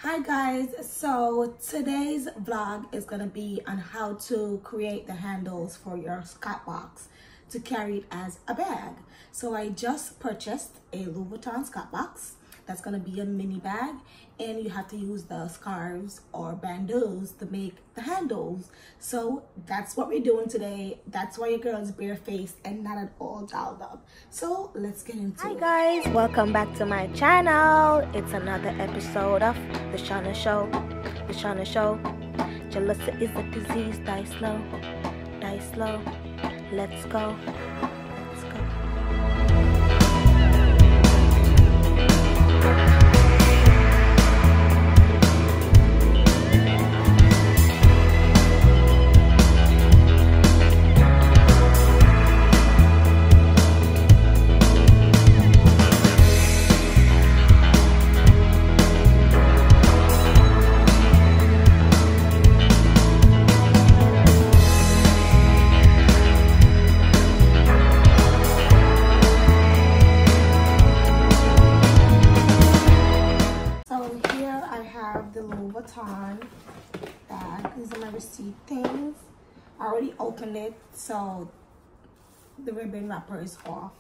Hi guys, so today's vlog is going to be on how to create the handles for your Scott box to carry it as a bag. So I just purchased a Louis Vuitton Scott box that's going to be a mini bag, and you have to use the scarves or bandeaus to make the handles. So that's what we're doing today. That's why your girl is barefaced and not at all dolled up. So let's get into it. Hi guys, welcome back to my channel. It's another episode of The Shauna Show. The Shauna Show. Jealousy is a disease. Die slow. Die slow. Let's go. Let's go. The Louis Vuitton bag. These are my receipt things. I already opened it, so the ribbon wrapper is off.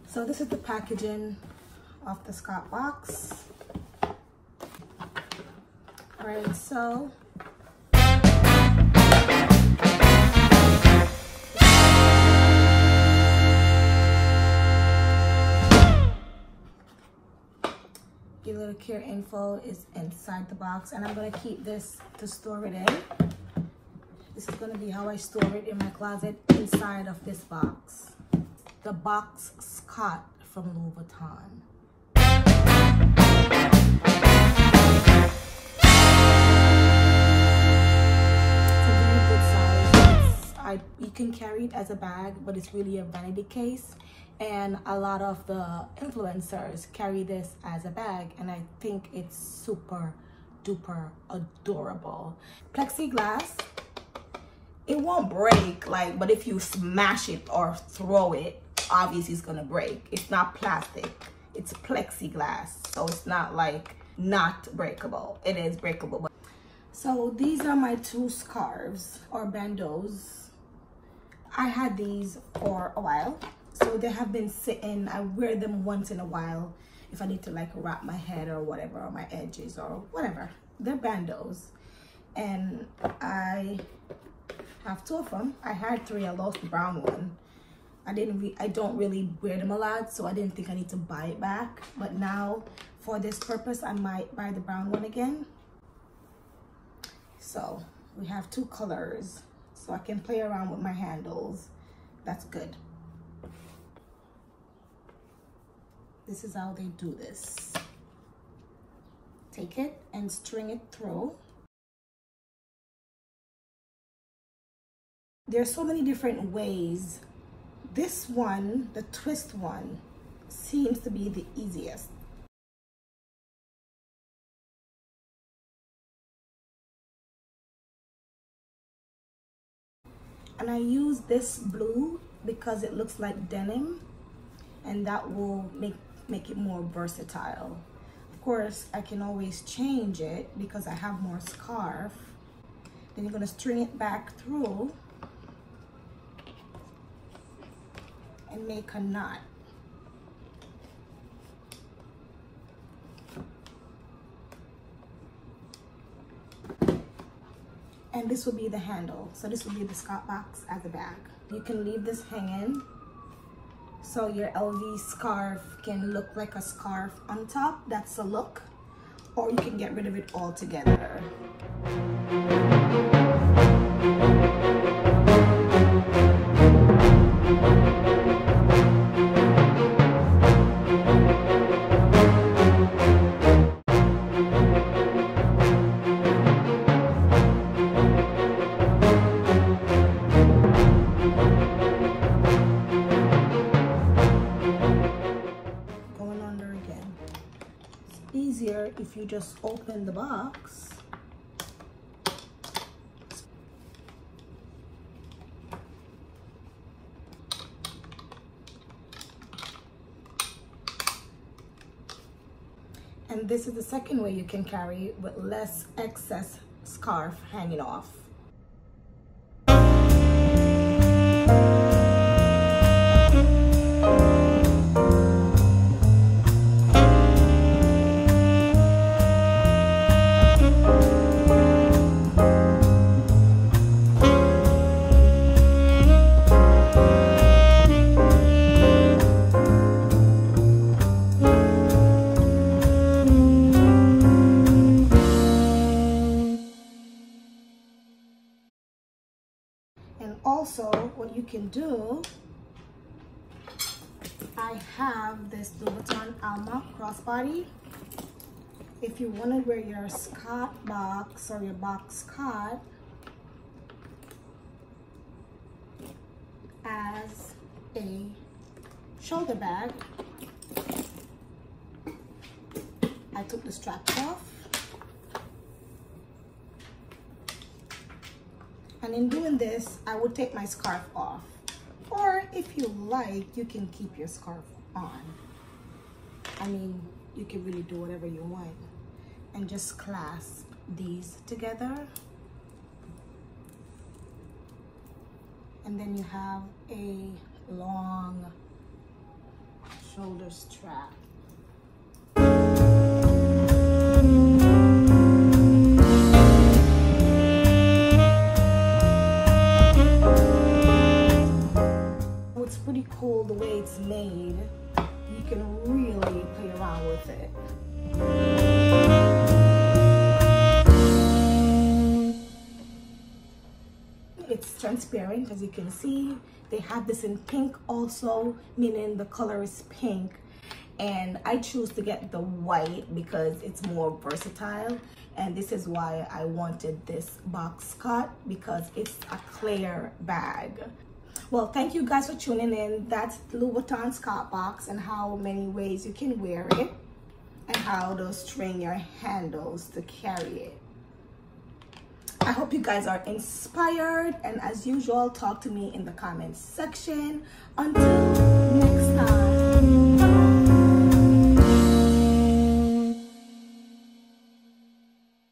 So this is the packaging of the Scott box. All right, so your little care info is inside the box, and I'm going to keep this to store it in. This is going to be how I store it in my closet inside of this box. The box Scott from Louis Vuitton. It's a very good size. You can carry it as a bag, but it's really a vanity case. And a lot of the influencers carry this as a bag, and I think it's super duper adorable. Plexiglass, it won't break, but if you smash it or throw it, obviously it's gonna break. It's not plastic, it's plexiglass, so it's not not breakable. It is breakable. So these are my two scarves or bandeaus. I had these for a while. So they have been sitting. I wear them once in a while if I need to wrap my head or whatever, or my edges or whatever. They're bandeaus, and I have two of them. I had three. I lost the brown one. I don't really wear them a lot, so I didn't think I need to buy it back. But now for this purpose, I might buy the brown one again. So we have two colors, so I can play around with my handles. That's good. This is how they do this. Take it and string it through. There's so many different ways. This one, the twist one, seems to be the easiest. And I use this blue because it looks like denim, and that will make it more versatile. Of course, I can always change it because I have more scarf. Then you're going to string it back through and make a knot. And this will be the handle. So this will be the Scott box as a bag. You can leave this hanging, so your LV scarf can look like a scarf on top. That's a look. Or you can get rid of it altogether. Easier if you just open the box And this is the second way you can carry it with less excess scarf hanging off. And also what you can do, I have this Louis Vuitton Alma crossbody. If you want to wear your Scott box or your box Scott as a shoulder bag, I took the straps off. And in doing this, I would take my scarf off. Or if you like, you can keep your scarf on. I mean, you can really do whatever you want. And just clasp these together. And then you have a long shoulder strap. It's pretty cool the way it's made. You can really play around with it. It's transparent, as you can see. They have this in pink also, meaning the color is pink. And I choose to get the white because it's more versatile. And this is why I wanted this box cut, because it's a clear bag. Well, thank you guys for tuning in. That's Louis Vuitton Scott box and how many ways you can wear it and how to string your handles to carry it. I hope you guys are inspired, and as usual, talk to me in the comments section. Until next time. Bye.